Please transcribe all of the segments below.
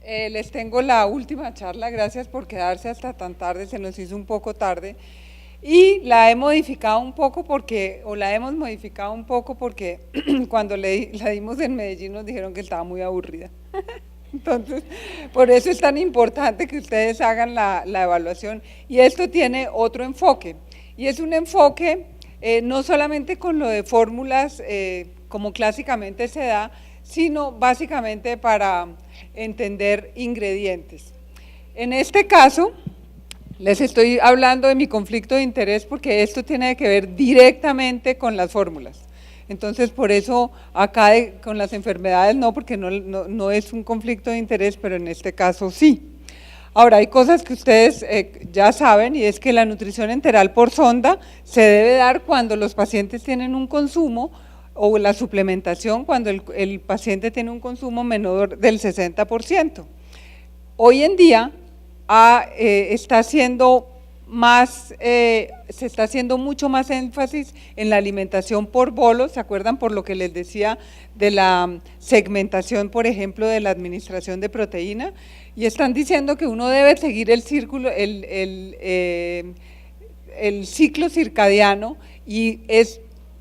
Les tengo la última charla, gracias por quedarse hasta tan tarde, se nos hizo un poco tarde. Y la he modificado un poco porque, o la hemos modificado un poco porque cuando la dimos en Medellín nos dijeron que estaba muy aburrida. Entonces, por eso es tan importante que ustedes hagan la evaluación. Y esto tiene otro enfoque, y es un enfoque no solamente con lo de fórmulas como clásicamente se da, sino básicamente para entender ingredientes. En este caso, les estoy hablando de mi conflicto de interés porque esto tiene que ver directamente con las fórmulas. Entonces, por eso acá con las enfermedades no, porque no es un conflicto de interés, pero en este caso sí. Ahora, hay cosas que ustedes ya saben, y es que la nutrición enteral por sonda se debe dar cuando los pacientes tienen un consumo, o la suplementación cuando el paciente tiene un consumo menor del 60%. Hoy en día se está haciendo mucho más énfasis en la alimentación por bolos, ¿se acuerdan por lo que les decía de la segmentación, por ejemplo, de la administración de proteína? Y están diciendo que uno debe seguir el ciclo circadiano y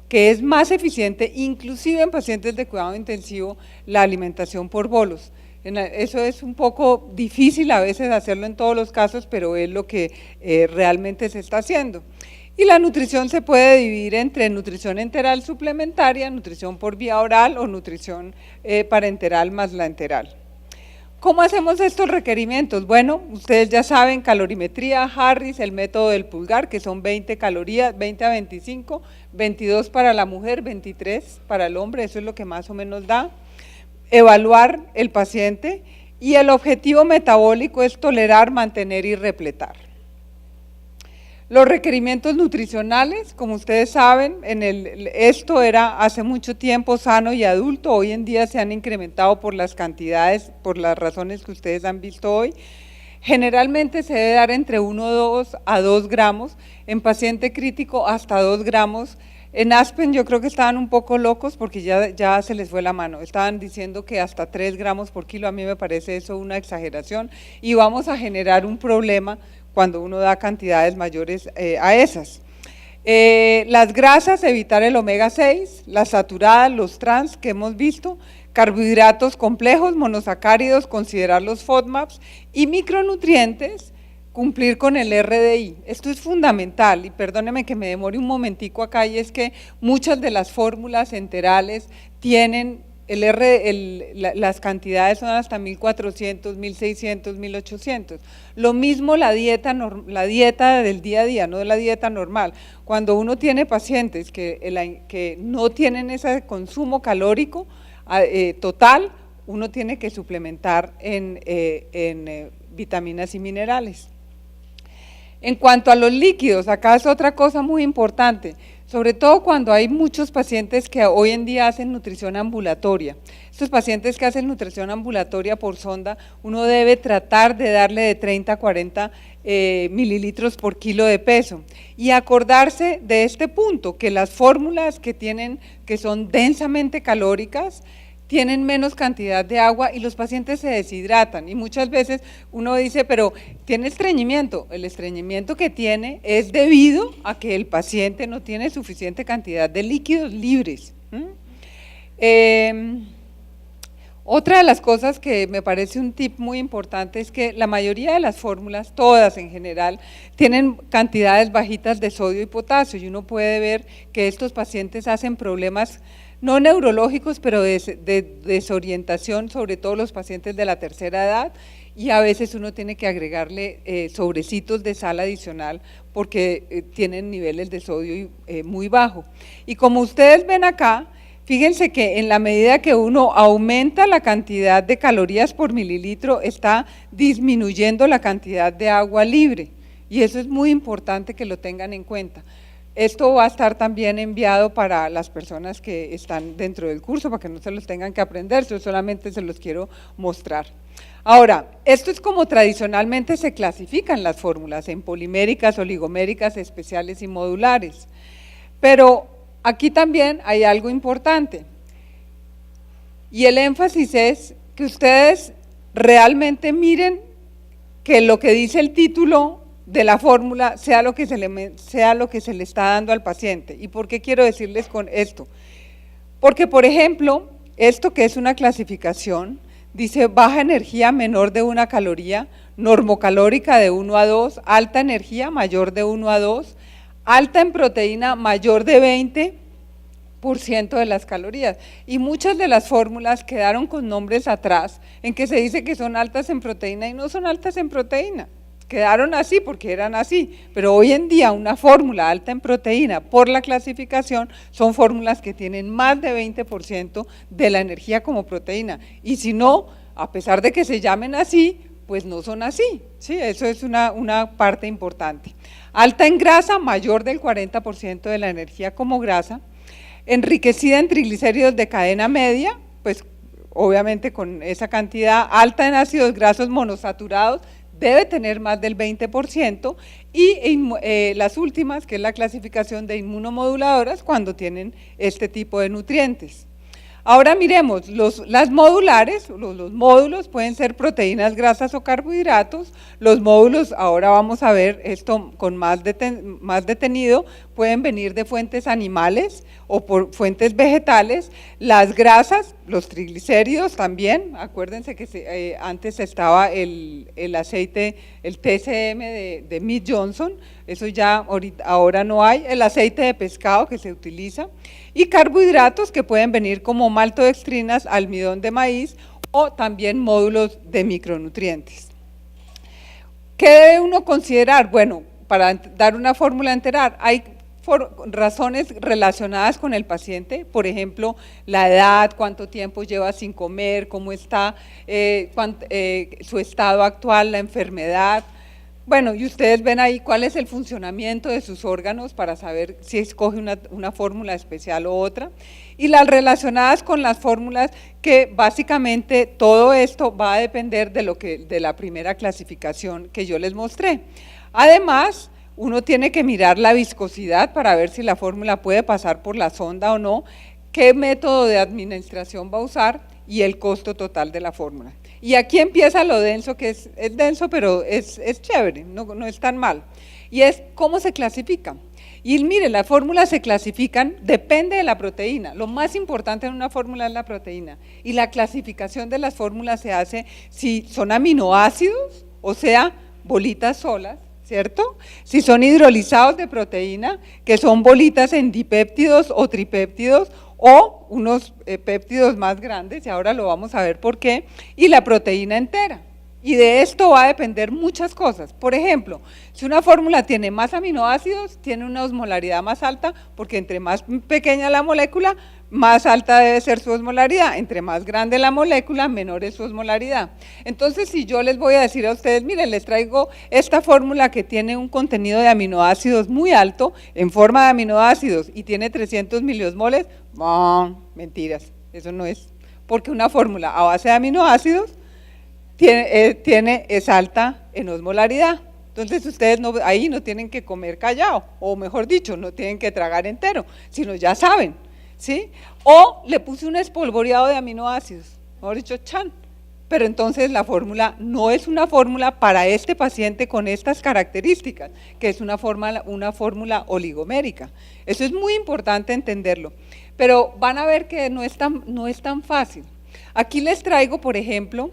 que es más eficiente, inclusive en pacientes de cuidado intensivo, la alimentación por bolos. Eso es un poco difícil a veces hacerlo en todos los casos, pero es lo que realmente se está haciendo. Y la nutrición se puede dividir entre nutrición enteral suplementaria, nutrición por vía oral o nutrición parenteral más la enteral. ¿Cómo hacemos estos requerimientos? Bueno, ustedes ya saben, calorimetría, Harris, el método del pulgar, que son 20 calorías, 20 a 25, 22 para la mujer, 23 para el hombre, eso es lo que más o menos da. Evaluar el paciente, y el objetivo metabólico es tolerar, mantener y repletar. Los requerimientos nutricionales, como ustedes saben, esto era hace mucho tiempo sano y adulto, hoy en día se han incrementado por las cantidades, por las razones que ustedes han visto hoy. Generalmente se debe dar entre 1 a 2 gramos, en paciente crítico hasta 2 gramos. En Aspen yo creo que estaban un poco locos porque ya se les fue la mano, estaban diciendo que hasta 3 gramos por kilo, a mí me parece eso una exageración, y vamos a generar un problema cuando uno da cantidades mayores a esas. Las grasas, evitar el omega 6, las saturadas, los trans que hemos visto, carbohidratos complejos, monosacáridos, considerar los FODMAPs, y micronutrientes, cumplir con el RDI. Esto es fundamental, y perdóneme que me demore un momentico acá, y es que muchas de las fórmulas enterales tienen las cantidades son hasta 1400, 1600, 1800. Lo mismo la dieta del día a día, no de la dieta normal. Cuando uno tiene pacientes que no tienen ese consumo calórico total, uno tiene que suplementar en vitaminas y minerales. En cuanto a los líquidos, acá es otra cosa muy importante, sobre todo cuando hay muchos pacientes que hoy en día hacen nutrición ambulatoria. Estos pacientes que hacen nutrición ambulatoria por sonda, uno debe tratar de darle de 30 a 40 mililitros por kilo de peso. Y acordarse de este punto, que las fórmulas que son densamente calóricas, tienen menos cantidad de agua y los pacientes se deshidratan, y muchas veces uno dice, pero tiene estreñimiento. El estreñimiento que tiene es debido a que el paciente no tiene suficiente cantidad de líquidos libres. Otra de las cosas que me parece un tip muy importante es que la mayoría de las fórmulas, todas en general, tienen cantidades bajitas de sodio y potasio, y uno puede ver que estos pacientes hacen problemas no neurológicos, pero de desorientación, sobre todo los pacientes de la tercera edad, y a veces uno tiene que agregarle sobrecitos de sal adicional porque tienen niveles de sodio muy bajo. Y como ustedes ven acá, fíjense que en la medida que uno aumenta la cantidad de calorías por mililitro, está disminuyendo la cantidad de agua libre, y eso es muy importante que lo tengan en cuenta. Esto va a estar también enviado para las personas que están dentro del curso, para que no se los tengan que aprender, yo solamente se los quiero mostrar. Ahora, esto es como tradicionalmente se clasifican las fórmulas, en poliméricas, oligoméricas, especiales y modulares. Pero aquí también hay algo importante, y el énfasis es que ustedes realmente miren que lo que dice el título de la fórmula sea lo que se le está dando al paciente. ¿Y por qué quiero decirles con esto? Porque, por ejemplo, esto que es una clasificación, dice baja energía menor de 1 caloría, normocalórica de 1 a 2, alta energía mayor de 1 a 2, alta en proteína mayor de 20% de las calorías. Y muchas de las fórmulas quedaron con nombres atrás, en que se dice que son altas en proteína y no son altas en proteína. Quedaron así porque eran así, pero hoy en día una fórmula alta en proteína por la clasificación son fórmulas que tienen más de 20% de la energía como proteína, y si no, a pesar de que se llamen así, pues no son así, ¿sí? Eso es una parte importante. Alta en grasa, mayor del 40% de la energía como grasa, enriquecida en triglicéridos de cadena media, pues obviamente con esa cantidad, alta en ácidos grasos monosaturados, debe tener más del 20%, y las últimas, que es la clasificación de inmunomoduladoras, cuando tienen este tipo de nutrientes. Ahora miremos, las modulares, los módulos pueden ser proteínas, grasas o carbohidratos. Los módulos, ahora vamos a ver esto con más detenido, pueden venir de fuentes animales o por fuentes vegetales. Las grasas, los triglicéridos también, acuérdense que antes estaba el aceite, el TCM de Mead Johnson, eso ya ahora no hay, el aceite de pescado que se utiliza, y carbohidratos que pueden venir como maltodextrinas, almidón de maíz o también módulos de micronutrientes. ¿Qué debe uno considerar? Bueno, para dar una fórmula enterar, hay razones relacionadas con el paciente, por ejemplo, la edad, cuánto tiempo lleva sin comer, cómo está su estado actual, la enfermedad. Bueno, y ustedes ven ahí cuál es el funcionamiento de sus órganos para saber si escoge una fórmula especial o otra. Y las relacionadas con las fórmulas, que básicamente todo esto va a depender de la primera clasificación que yo les mostré. Además, uno tiene que mirar la viscosidad para ver si la fórmula puede pasar por la sonda o no, qué método de administración va a usar y el costo total de la fórmula. Y aquí empieza lo denso, que es denso, pero es chévere, no es tan mal. Y es cómo se clasifica. Y mire, las fórmulas se clasifican, depende de la proteína. Lo más importante en una fórmula es la proteína. Y la clasificación de las fórmulas se hace si son aminoácidos, o sea, bolitas solas, ¿cierto? Si son hidrolizados de proteína, que son bolitas en dipéptidos o tripéptidos, o unos péptidos más grandes, y ahora lo vamos a ver por qué, y la proteína entera. Y de esto va a depender muchas cosas. Por ejemplo, si una fórmula tiene más aminoácidos, tiene una osmolaridad más alta, porque entre más pequeña la molécula, más alta debe ser su osmolaridad. Entre más grande la molécula, menor es su osmolaridad. Entonces, si yo les voy a decir a ustedes, miren, les traigo esta fórmula que tiene un contenido de aminoácidos muy alto, en forma de aminoácidos, y tiene 300 miliosmoles, mentiras, eso no es. Porque una fórmula a base de aminoácidos es alta en osmolaridad. Entonces ustedes ahí no tienen que comer callado, o mejor dicho, no tienen que tragar entero, sino ya saben, ¿sí? O le puse un espolvoreado de aminoácidos, mejor dicho, chan. Pero entonces la fórmula no es una fórmula para este paciente con estas características, que es una fórmula oligomérica. Eso es muy importante entenderlo. Pero van a ver que no es tan fácil. Aquí les traigo, por ejemplo,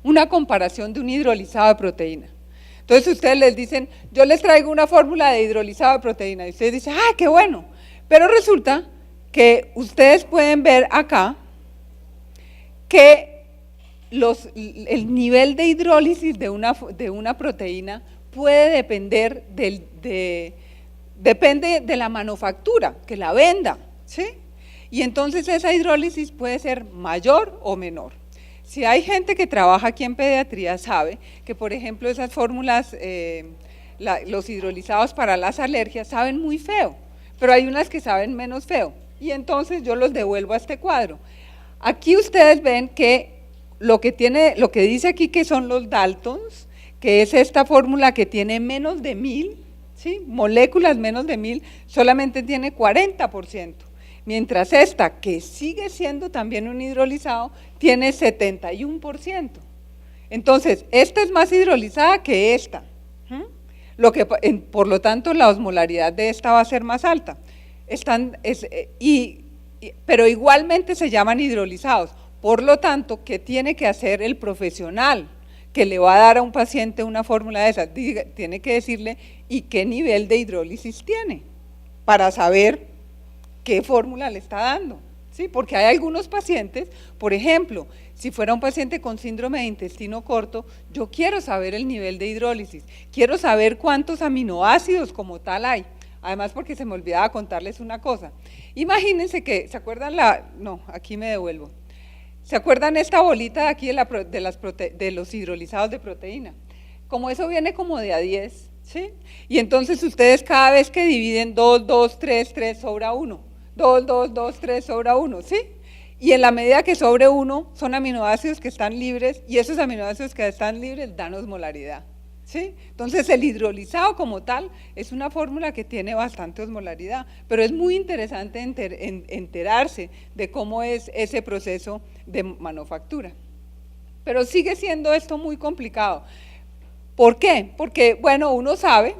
una comparación de un hidrolizado de proteína. Entonces ustedes les dicen, yo les traigo una fórmula de hidrolizado de proteína, y ustedes dicen, ¡ah, qué bueno! Pero resulta que ustedes pueden ver acá que el nivel de hidrólisis de una proteína puede depender depende de la manufactura, que la venda, ¿sí? Y entonces esa hidrólisis puede ser mayor o menor. Si hay gente que trabaja aquí en pediatría, sabe que, por ejemplo, esas fórmulas, los hidrolizados para las alergias, saben muy feo, pero hay unas que saben menos feo, y entonces yo los devuelvo a este cuadro. Aquí ustedes ven que lo que dice aquí que son los Daltons, que es esta fórmula que tiene menos de 1000, ¿sí? Moléculas menos de 1000, solamente tiene 40%. Mientras esta, que sigue siendo también un hidrolizado, tiene 71%. Entonces, esta es más hidrolizada que esta. Por lo tanto, la osmolaridad de esta va a ser más alta. Pero igualmente se llaman hidrolizados. Por lo tanto, ¿qué tiene que hacer el profesional que le va a dar a un paciente una fórmula de esas? Tiene que decirle y qué nivel de hidrólisis tiene para saber qué fórmula le está dando. ¿Sí? Porque hay algunos pacientes, por ejemplo, si fuera un paciente con síndrome de intestino corto, yo quiero saber el nivel de hidrólisis, quiero saber cuántos aminoácidos como tal hay. Además, porque se me olvidaba contarles una cosa. Imagínense que, ¿se acuerdan no, aquí me devuelvo. ¿Se acuerdan esta bolita de aquí de los hidrolizados de proteína? Como eso viene como de a 10, ¿sí? Y entonces ustedes cada vez que dividen 2, 2, 3, 3 sobra 1. 2, 2, 2, 3 sobra 1, ¿sí? Y en la medida que sobre 1 son aminoácidos que están libres y esos aminoácidos que están libres dan osmolaridad, ¿sí? Entonces el hidrolizado como tal es una fórmula que tiene bastante osmolaridad, pero es muy interesante enterarse de cómo es ese proceso de manufactura. Pero sigue siendo esto muy complicado. ¿Por qué? Porque, bueno, uno sabe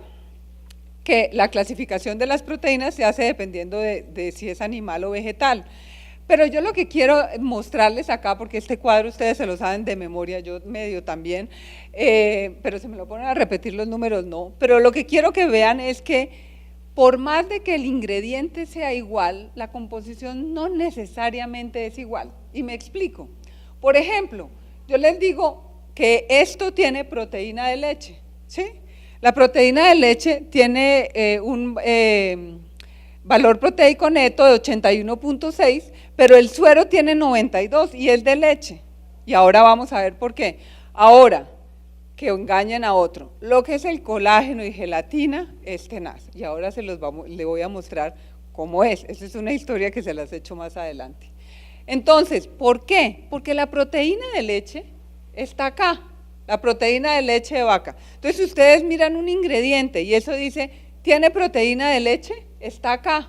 que la clasificación de las proteínas se hace dependiendo de si es animal o vegetal. Pero yo lo que quiero mostrarles acá, porque este cuadro ustedes se lo saben de memoria, yo medio también, pero se me lo ponen a repetir los números, no. Pero lo que quiero que vean es que por más de que el ingrediente sea igual, la composición no necesariamente es igual. Y me explico. Por ejemplo, yo les digo que esto tiene proteína de leche, ¿sí? La proteína de leche tiene un valor proteico neto de 81.6, pero el suero tiene 92 y es de leche. Y ahora vamos a ver por qué. Ahora, que engañen a otro, lo que es el colágeno y gelatina es tenaz. Y ahora le voy a mostrar cómo es. Esa es una historia que se las he hecho más adelante. Entonces, ¿por qué? Porque la proteína de leche está acá. La proteína de leche de vaca. Entonces, si ustedes miran un ingrediente y eso dice, ¿tiene proteína de leche? Está acá.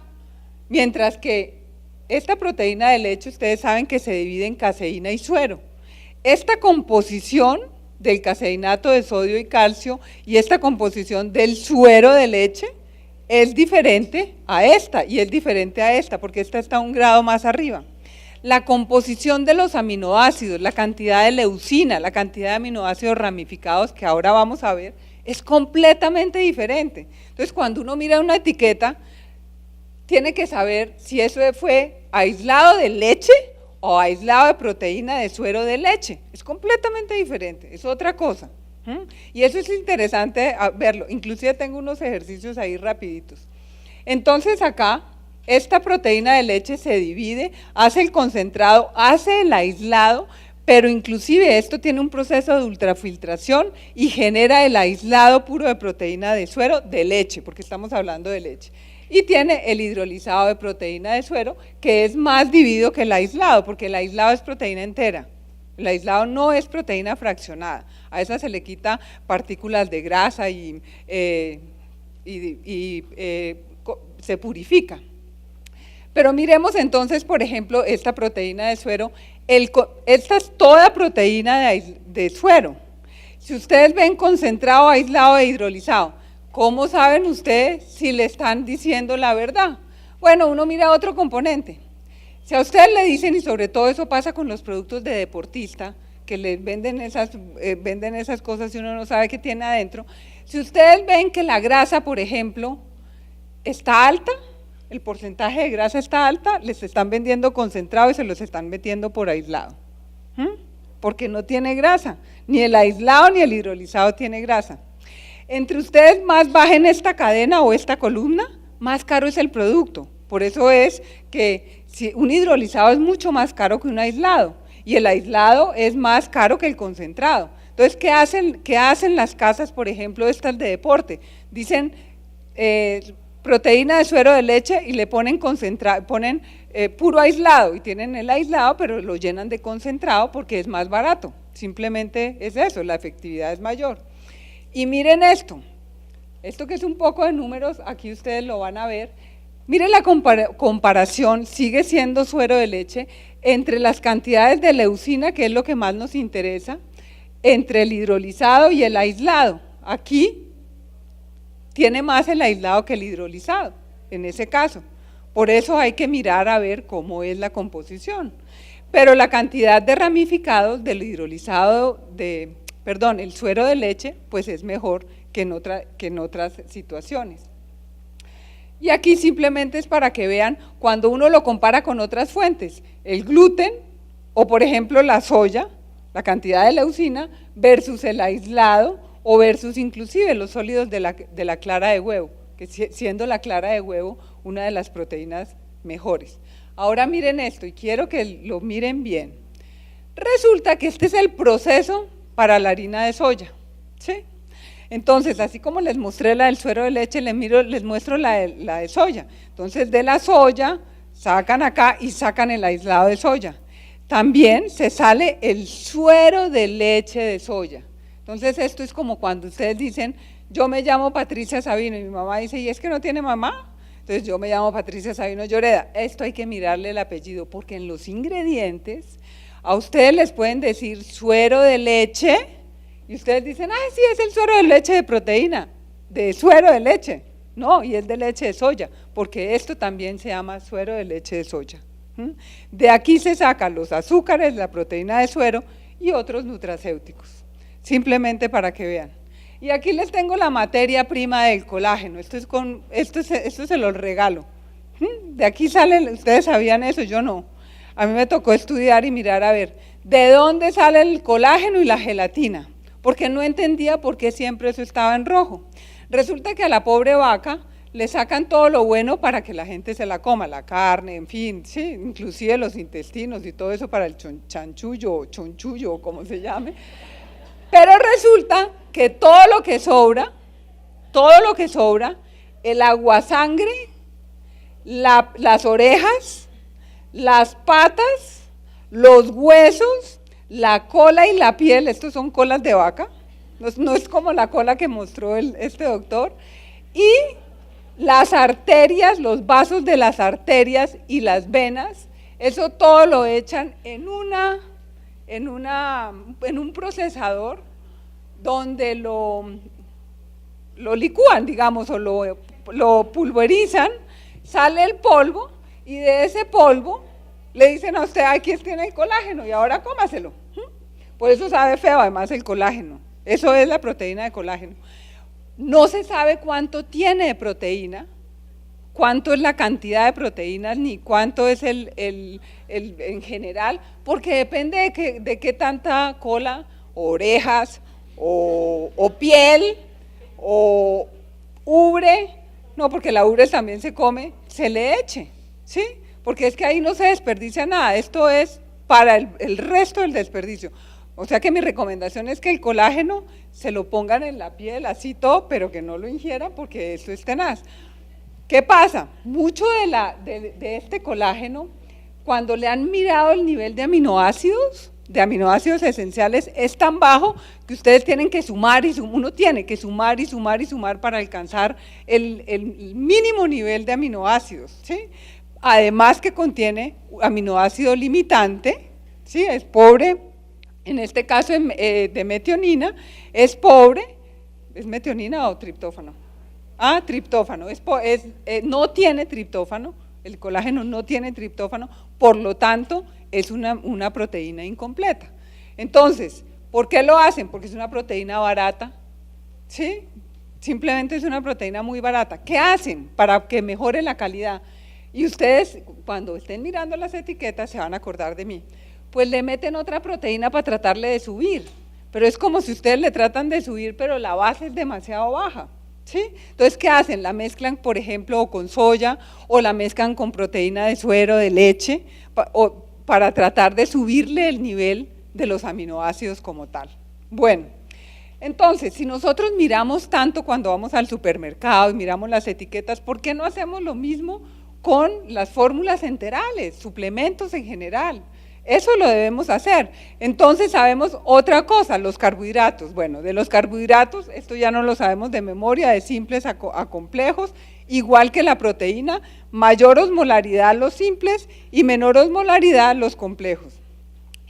Mientras que esta proteína de leche, ustedes saben que se divide en caseína y suero. Esta composición del caseinato de sodio y calcio y esta composición del suero de leche es diferente a esta y es diferente a esta, porque esta está un grado más arriba. La composición de los aminoácidos, la cantidad de leucina, la cantidad de aminoácidos ramificados que ahora vamos a ver, es completamente diferente. Entonces, cuando uno mira una etiqueta, tiene que saber si eso fue aislado de leche o aislado de proteína de suero de leche. Es completamente diferente, es otra cosa. Y eso es interesante verlo. Inclusive tengo unos ejercicios ahí rapiditos. Entonces acá, esta proteína de leche se divide, hace el concentrado, hace el aislado, pero inclusive esto tiene un proceso de ultrafiltración y genera el aislado puro de proteína de suero de leche, porque estamos hablando de leche. Y tiene el hidrolizado de proteína de suero, que es más dividido que el aislado, porque el aislado es proteína entera. El aislado no es proteína fraccionada. A esa se le quita partículas de grasa y se purifica. Pero miremos entonces, por ejemplo, esta proteína de suero. Esta es toda proteína de suero. Si ustedes ven concentrado, aislado e hidrolizado, ¿cómo saben ustedes si le están diciendo la verdad? Bueno, uno mira otro componente. Si a ustedes le dicen, y sobre todo eso pasa con los productos de deportista, que les venden esas cosas y uno no sabe qué tiene adentro, si ustedes ven que la grasa, por ejemplo, está alta, el porcentaje de grasa está alta, les están vendiendo concentrado y se los están metiendo por aislado, porque no tiene grasa, ni el aislado ni el hidrolizado tiene grasa. Entre ustedes más bajen esta cadena o esta columna, más caro es el producto. Por eso es que si un hidrolizado es mucho más caro que un aislado y el aislado es más caro que el concentrado. Entonces, ¿qué hacen las casas, por ejemplo, estas de deporte? Dicen proteína de suero de leche y le ponen puro aislado y tienen el aislado, pero lo llenan de concentrado porque es más barato. Simplemente es eso, la efectividad es mayor. Y miren esto que es un poco de números, aquí ustedes lo van a ver. Miren la comparación, sigue siendo suero de leche, entre las cantidades de leucina, que es lo que más nos interesa, entre el hidrolizado y el aislado. Aquí tiene más el aislado que el hidrolizado, en ese caso. Por eso hay que mirar a ver cómo es la composición. Pero la cantidad de ramificados del hidrolizado, el suero de leche, pues es mejor que en otras situaciones. Y aquí simplemente es para que vean cuando uno lo compara con otras fuentes, el gluten o por ejemplo la soya, la cantidad de leucina versus el aislado o versus inclusive los sólidos de la clara de huevo, que siendo la clara de huevo una de las proteínas mejores. Ahora miren esto y quiero que lo miren bien. Resulta que este es el proceso para la harina de soya, ¿sí? Entonces, así como les mostré la del suero de leche, les muestro la de soya. Entonces, de la soya, sacan acá y sacan el aislado de soya. También se sale el suero de leche de soya. Entonces, esto es como cuando ustedes dicen, yo me llamo Patricia Sabino, y mi mamá dice, ¿y es que no tiene mamá? Entonces, yo me llamo Patricia Sabino Lloreda. Esto hay que mirarle el apellido, porque en los ingredientes, a ustedes les pueden decir suero de leche, y ustedes dicen, sí, es el suero de leche de proteína, de suero de leche. No, y es de leche de soya, porque esto también se llama suero de leche de soya. De aquí se sacan los azúcares, la proteína de suero y otros nutracéuticos, simplemente para que vean. Y aquí les tengo la materia prima del colágeno, esto se los regalo. De aquí sale, ustedes sabían eso, yo no. A mí me tocó estudiar y mirar a ver, ¿de dónde sale el colágeno y la gelatina? Porque no entendía por qué siempre eso estaba en rojo. Resulta que a la pobre vaca le sacan todo lo bueno para que la gente se la coma, la carne, en fin, sí, inclusive los intestinos y todo eso para el chanchullo o chonchullo o como se llame. Pero resulta que todo lo que sobra, el aguasangre, las orejas, las patas, los huesos, la cola y la piel, estos son colas de vaca, no es como la cola que mostró este doctor, y las arterias, los vasos de las arterias y las venas, eso todo lo echan en un procesador donde lo licúan, digamos, o lo pulverizan, sale el polvo y de ese polvo le dicen a usted, aquí tiene el colágeno y ahora cómaselo. Por eso sabe feo además el colágeno, eso es la proteína de colágeno. No se sabe cuánto tiene de proteína, cuánto es la cantidad de proteínas, ni cuánto es en general, porque depende de qué tanta cola, o orejas, o piel, o ubre, no, porque la ubre también se come, se le eche, ¿sí? Porque es que ahí no se desperdicia nada, esto es para el resto del desperdicio. O sea que mi recomendación es que el colágeno se lo pongan en la piel, así todo, pero que no lo ingieran porque esto es tenaz. ¿Qué pasa? Mucho de este colágeno, cuando le han mirado el nivel de aminoácidos esenciales, es tan bajo que ustedes tienen que sumar uno tiene que sumar y sumar y sumar para alcanzar el mínimo nivel de aminoácidos, ¿sí? Además que contiene aminoácido limitante, ¿sí? Es pobre, en este caso de metionina, es pobre, ¿es metionina o triptófano? Triptófano, no tiene triptófano, el colágeno no tiene triptófano, por lo tanto es una proteína incompleta. Entonces, ¿por qué lo hacen? Porque es una proteína barata, ¿sí? Simplemente es una proteína muy barata. ¿Qué hacen para que mejore la calidad? Y ustedes, cuando estén mirando las etiquetas, se van a acordar de mí. Pues le meten otra proteína para tratarle de subir, pero es como si ustedes le tratan de subir, pero la base es demasiado baja, ¿sí? Entonces, ¿qué hacen? La mezclan, por ejemplo, o con soya, o la mezclan con proteína de suero, de leche, para tratar de subirle el nivel de los aminoácidos como tal. Bueno, entonces, si nosotros miramos tanto cuando vamos al supermercado y miramos las etiquetas, ¿por qué no hacemos lo mismo con las fórmulas enterales, suplementos en general? Eso lo debemos hacer. Entonces sabemos otra cosa, los carbohidratos. Bueno, de los carbohidratos, esto ya no lo sabemos de memoria, de simples a complejos, igual que la proteína, mayor osmolaridad los simples y menor osmolaridad los complejos.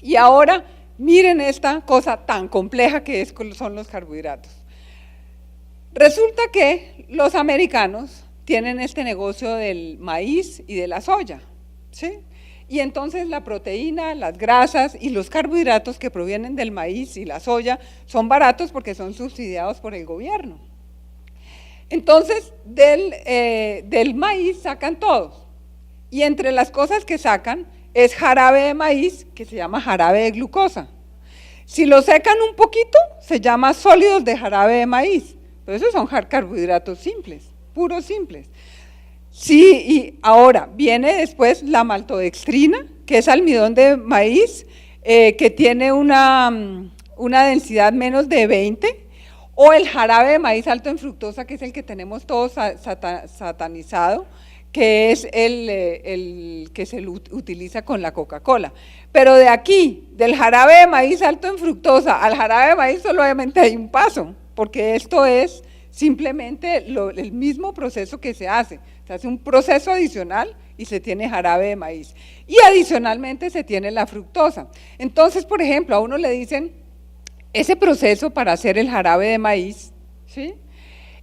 Y ahora, Miren esta cosa tan compleja que son los carbohidratos. Resulta que los americanos tienen este negocio del maíz y de la soya, ¿sí? Y entonces la proteína, las grasas y los carbohidratos que provienen del maíz y la soya son baratos porque son subsidiados por el gobierno. Entonces, del maíz sacan todos. Y entre las cosas que sacan es jarabe de maíz, que se llama jarabe de glucosa. Si lo secan un poquito, se llama sólidos de jarabe de maíz. Pero esos son carbohidratos simples, puros simples. Sí, y ahora viene después la maltodextrina, que es almidón de maíz, que tiene una densidad menos de 20, o el jarabe de maíz alto en fructosa, que es el que tenemos todos satanizado, que es el que se utiliza con la Coca-Cola. Pero de aquí, del jarabe de maíz alto en fructosa al jarabe de maíz solamente hay un paso, porque esto es simplemente el mismo proceso que se hace un proceso adicional y se tiene jarabe de maíz. Y adicionalmente se tiene la fructosa. Entonces, por ejemplo, a uno le dicen, ese proceso para hacer el jarabe de maíz, ¿sí?,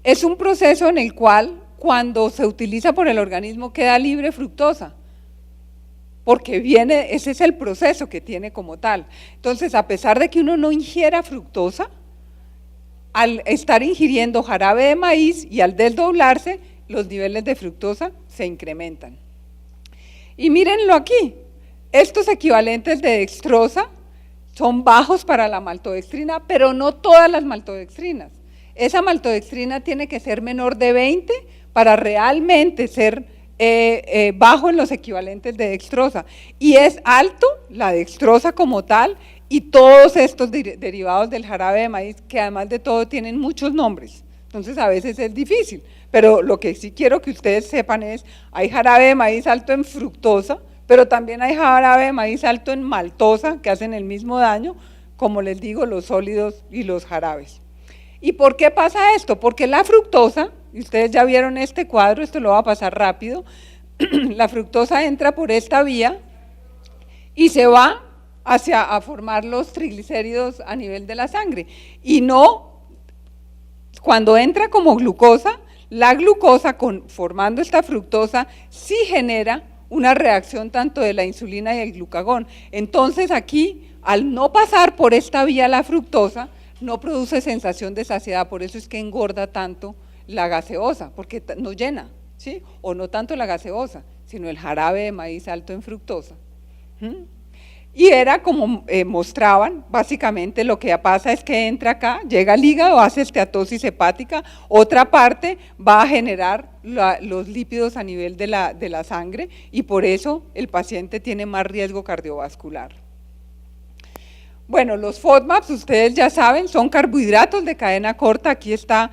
es un proceso en el cual, cuando se utiliza por el organismo, queda libre fructosa, porque ese es el proceso que tiene como tal. Entonces, a pesar de que uno no ingiera fructosa, al estar ingiriendo jarabe de maíz y al desdoblarse, los niveles de fructosa se incrementan. Y mírenlo aquí, estos equivalentes de dextrosa son bajos para la maltodextrina, pero no todas las maltodextrinas. Esa maltodextrina tiene que ser menor de 20 para realmente ser bajo en los equivalentes de dextrosa. Y es alto la dextrosa como tal y todos estos derivados del jarabe de maíz, que además de todo tienen muchos nombres. Entonces a veces es difícil, pero lo que sí quiero que ustedes sepan es, hay jarabe de maíz alto en fructosa, pero también hay jarabe de maíz alto en maltosa, que hacen el mismo daño, como les digo, los sólidos y los jarabes. ¿Y por qué pasa esto? Porque la fructosa, y ustedes ya vieron este cuadro, esto lo va a pasar rápido, la fructosa entra por esta vía y se va a formar los triglicéridos a nivel de la sangre, y no. Cuando entra como glucosa, la glucosa formando esta fructosa sí genera una reacción tanto de la insulina y el glucagón. Entonces aquí, al no pasar por esta vía la fructosa, no produce sensación de saciedad, por eso es que engorda tanto la gaseosa, porque no llena, ¿sí? O no tanto la gaseosa, sino el jarabe de maíz alto en fructosa. Y era como mostraban, básicamente lo que pasa es que entra acá, llega al hígado, hace esteatosis hepática, otra parte va a generar los lípidos a nivel de la sangre y por eso el paciente tiene más riesgo cardiovascular. Bueno, los FODMAPs, ustedes ya saben, son carbohidratos de cadena corta, aquí está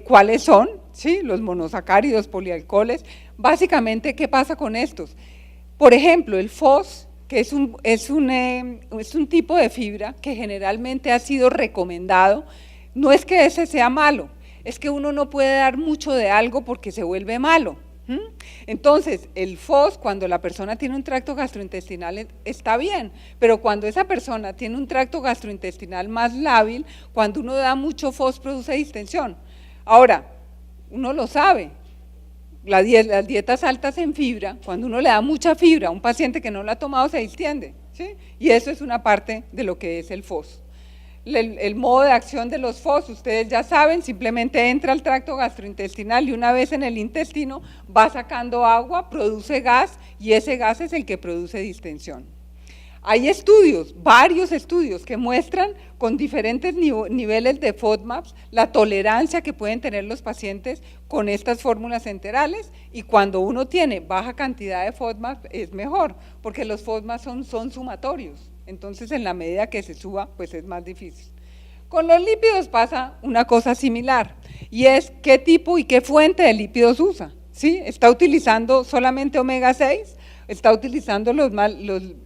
cuáles son, ¿sí? Los monosacáridos, polialcoholes. Básicamente, ¿qué pasa con estos? Por ejemplo, el FOS, que es un tipo de fibra que generalmente ha sido recomendado, no es que ese sea malo, es que uno no puede dar mucho de algo porque se vuelve malo. Entonces, el FOS, cuando la persona tiene un tracto gastrointestinal, está bien, pero cuando esa persona tiene un tracto gastrointestinal más lábil, cuando uno da mucho FOS produce distensión. Ahora, uno lo sabe, las dietas altas en fibra, cuando uno le da mucha fibra a un paciente que no la ha tomado se distiende, ¿sí? Y eso es una parte de lo que es el FOS. El modo de acción de los FOS, ustedes ya saben, simplemente entra al tracto gastrointestinal y una vez en el intestino va sacando agua, produce gas y ese gas es el que produce distensión. Hay estudios, varios estudios que muestran con diferentes niveles de FODMAPs la tolerancia que pueden tener los pacientes con estas fórmulas enterales y cuando uno tiene baja cantidad de FODMAPs es mejor, porque los FODMAPs son sumatorios, entonces en la medida que se suba pues es más difícil. Con los lípidos pasa una cosa similar y es qué tipo y qué fuente de lípidos usa, ¿sí? ¿Está utilizando solamente omega 6? ¿Está utilizando los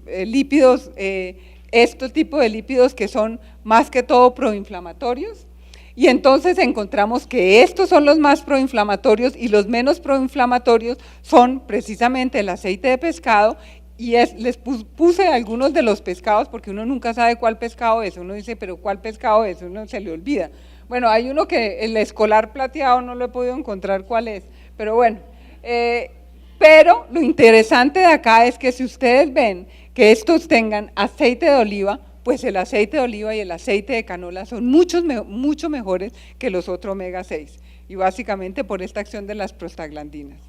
lípidos, este tipo de lípidos que son más que todo proinflamatorios? Y entonces encontramos que estos son los más proinflamatorios y los menos proinflamatorios son precisamente el aceite de pescado y les puse algunos de los pescados, porque uno nunca sabe cuál pescado es, uno dice, pero ¿cuál pescado es? Uno se le olvida. Bueno, hay uno que el escolar plateado no lo he podido encontrar cuál es, pero bueno. Pero lo interesante de acá es que si ustedes ven que estos tengan aceite de oliva, pues el aceite de oliva y el aceite de canola son mucho mejores que los otros omega 6, y básicamente por esta acción de las prostaglandinas.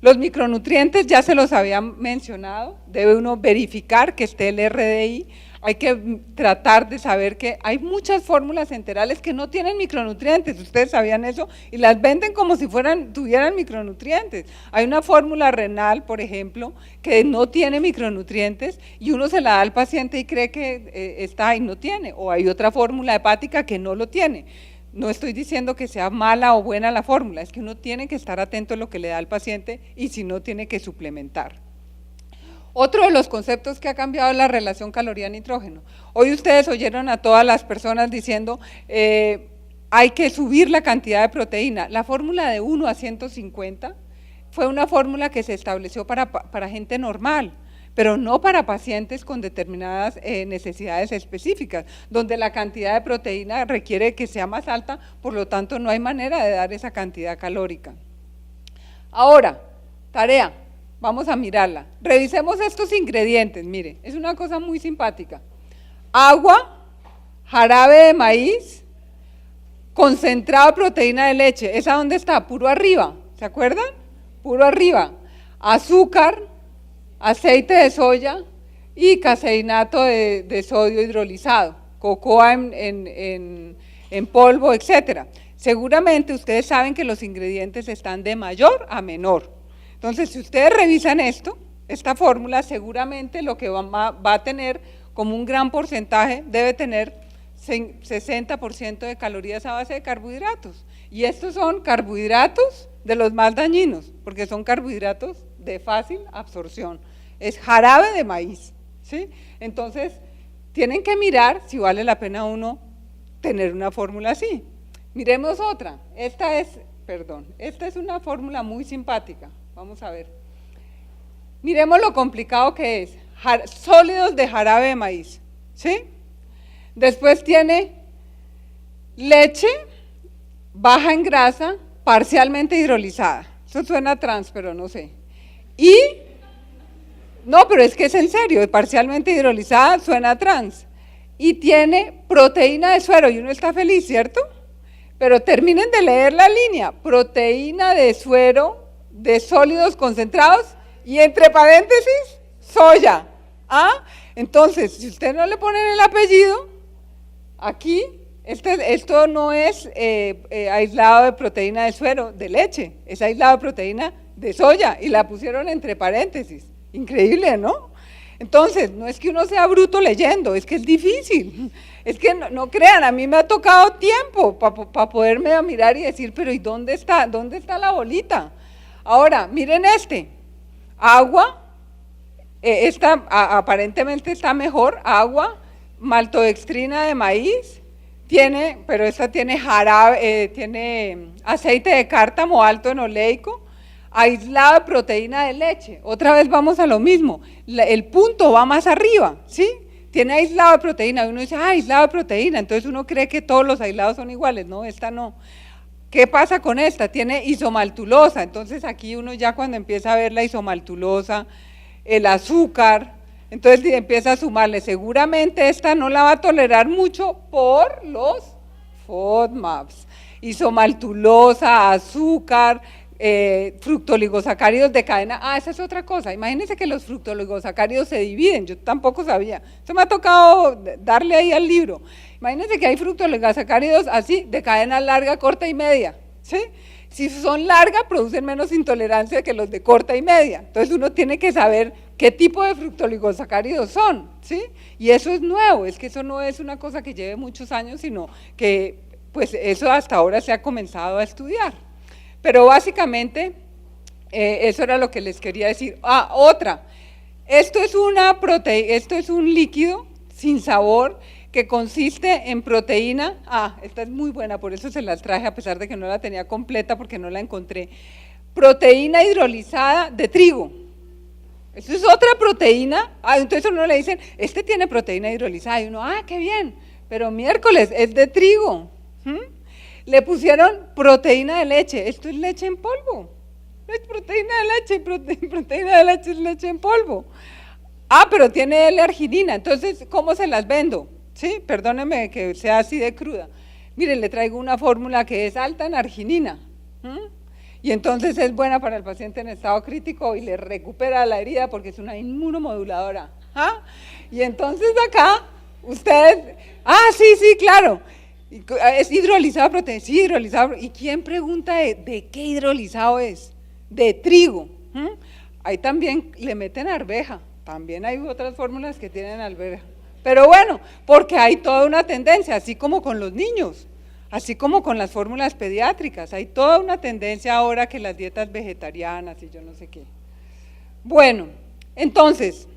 Los micronutrientes ya se los había mencionado, debe uno verificar que esté el RDI, hay que tratar de saber que hay muchas fórmulas enterales que no tienen micronutrientes, ustedes sabían eso, y las venden como si tuvieran micronutrientes. Hay una fórmula renal, por ejemplo, que no tiene micronutrientes y uno se la da al paciente y cree que está y no tiene, o hay otra fórmula hepática que no lo tiene. No estoy diciendo que sea mala o buena la fórmula, es que uno tiene que estar atento a lo que le da al paciente y si no tiene que suplementar. Otro de los conceptos que ha cambiado es la relación caloría-nitrógeno. Hoy ustedes oyeron a todas las personas diciendo hay que subir la cantidad de proteína. La fórmula de 1 a 150 fue una fórmula que se estableció para gente normal, pero no para pacientes con determinadas necesidades específicas, donde la cantidad de proteína requiere que sea más alta, por lo tanto no hay manera de dar esa cantidad calórica. Ahora, tarea, vamos a mirarla. Revisemos estos ingredientes, mire, es una cosa muy simpática. Agua, jarabe de maíz, concentrado de proteína de leche, ¿esa dónde está? Puro arriba, ¿se acuerdan? Puro arriba. Azúcar, aceite de soya y caseinato de sodio hidrolizado, cocoa en polvo, etcétera. Seguramente ustedes saben que los ingredientes están de mayor a menor. Entonces, si ustedes revisan esta fórmula, seguramente lo que va a tener como un gran porcentaje debe tener 60% de calorías a base de carbohidratos. Y estos son carbohidratos de los más dañinos, porque son carbohidratos de fácil absorción. Es jarabe de maíz, ¿sí? Entonces, tienen que mirar si vale la pena uno tener una fórmula así. Miremos otra. Esta es una fórmula muy simpática. Vamos a ver. Miremos lo complicado que es. Sólidos de jarabe de maíz, ¿sí? Después tiene leche baja en grasa, parcialmente hidrolizada. Eso suena trans, pero no sé. No, pero es que es en serio, parcialmente hidrolizada suena trans. Y tiene proteína de suero, y uno está feliz, ¿cierto? Pero terminen de leer la línea, proteína de suero de sólidos concentrados y entre paréntesis, soya. ¿Ah? Entonces, si usted no le ponen el apellido, aquí, esto no es aislado de proteína de suero de leche, es aislado de proteína de soya y la pusieron entre paréntesis. Increíble, ¿no? Entonces, no es que uno sea bruto leyendo, es que es difícil. Es que no crean, a mí me ha tocado tiempo para poderme mirar y decir, pero ¿y dónde está la bolita? Ahora, miren agua, aparentemente está mejor, agua, maltodextrina de maíz, pero esta tiene jarabe, tiene aceite de cártamo alto en oleico, aislado de proteína de leche. Otra vez vamos a lo mismo, el punto va más arriba, ¿sí? Tiene aislado de proteína, uno dice, aislado de proteína, entonces uno cree que todos los aislados son iguales, no, esta no. ¿Qué pasa con esta? Tiene isomaltulosa, entonces aquí uno ya cuando empieza a ver la isomaltulosa, el azúcar, entonces empieza a sumarle, seguramente esta no la va a tolerar mucho por los FODMAPs, isomaltulosa, azúcar, fructoligosacáridos de cadena, esa es otra cosa, imagínense que los fructoligosacáridos se dividen, yo tampoco sabía, eso me ha tocado darle ahí al libro, imagínense que hay fructoligosacáridos así, de cadena larga, corta y media, ¿sí? Si son largas, producen menos intolerancia que los de corta y media, entonces uno tiene que saber qué tipo de fructoligosacáridos son, ¿sí? Y eso es nuevo, es que eso no es una cosa que lleve muchos años, sino que pues eso hasta ahora se ha comenzado a estudiar. Pero básicamente, eso era lo que les quería decir. Otra, esto es un líquido sin sabor que consiste en proteína, esta es muy buena, por eso se las traje a pesar de que no la tenía completa porque no la encontré, proteína hidrolizada de trigo. Eso es otra proteína. Entonces a uno le dicen, este tiene proteína hidrolizada, y uno, qué bien, pero miércoles, es de trigo. Le pusieron proteína de leche, esto es leche en polvo. No es proteína de leche, proteína de leche es leche en polvo. Pero tiene L-arginina, entonces, ¿cómo se las vendo? Sí, perdóneme que sea así de cruda. Miren, le traigo una fórmula que es alta en arginina. Y entonces es buena para el paciente en estado crítico y le recupera la herida porque es una inmunomoduladora. Y entonces acá, usted, sí, claro, es hidrolizado proteína, sí, hidrolizado. ¿Y quién pregunta de qué hidrolizado es? De trigo. Ahí también le meten arveja, también hay otras fórmulas que tienen arveja. Pero bueno, porque hay toda una tendencia, así como con los niños, así como con las fórmulas pediátricas, hay toda una tendencia ahora que las dietas vegetarianas y yo no sé qué. Bueno, entonces,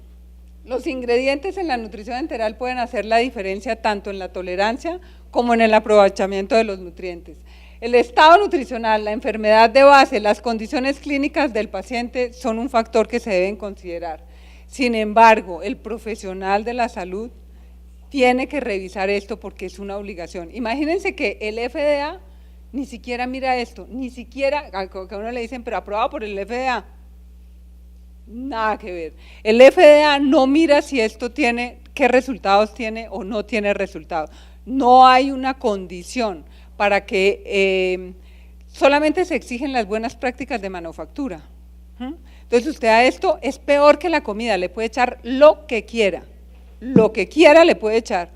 los ingredientes en la nutrición enteral pueden hacer la diferencia tanto en la tolerancia como en el aprovechamiento de los nutrientes. El estado nutricional, la enfermedad de base, las condiciones clínicas del paciente son un factor que se deben considerar. Sin embargo, el profesional de la salud tiene que revisar esto porque es una obligación. Imagínense que el FDA ni siquiera mira esto, ni siquiera, que a uno le dicen, pero aprobado por el FDA. Nada que ver. El FDA no mira si esto tiene, qué resultados tiene o no tiene resultados. No hay una condición para que solamente se exigen las buenas prácticas de manufactura. Entonces usted a esto es peor que la comida, le puede echar lo que quiera le puede echar.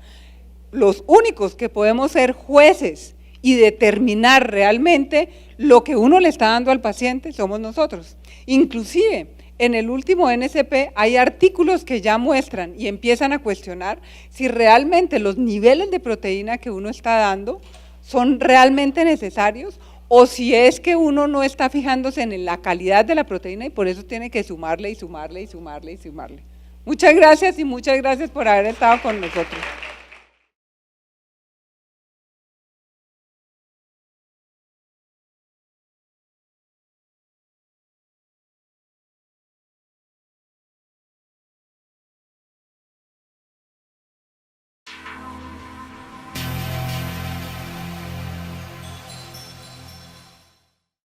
Los únicos que podemos ser jueces y determinar realmente lo que uno le está dando al paciente somos nosotros. Inclusive en el último NCP hay artículos que ya muestran y empiezan a cuestionar si realmente los niveles de proteína que uno está dando son realmente necesarios o si es que uno no está fijándose en la calidad de la proteína y por eso tiene que sumarle y sumarle y sumarle y sumarle. Muchas gracias y muchas gracias por haber estado con nosotros.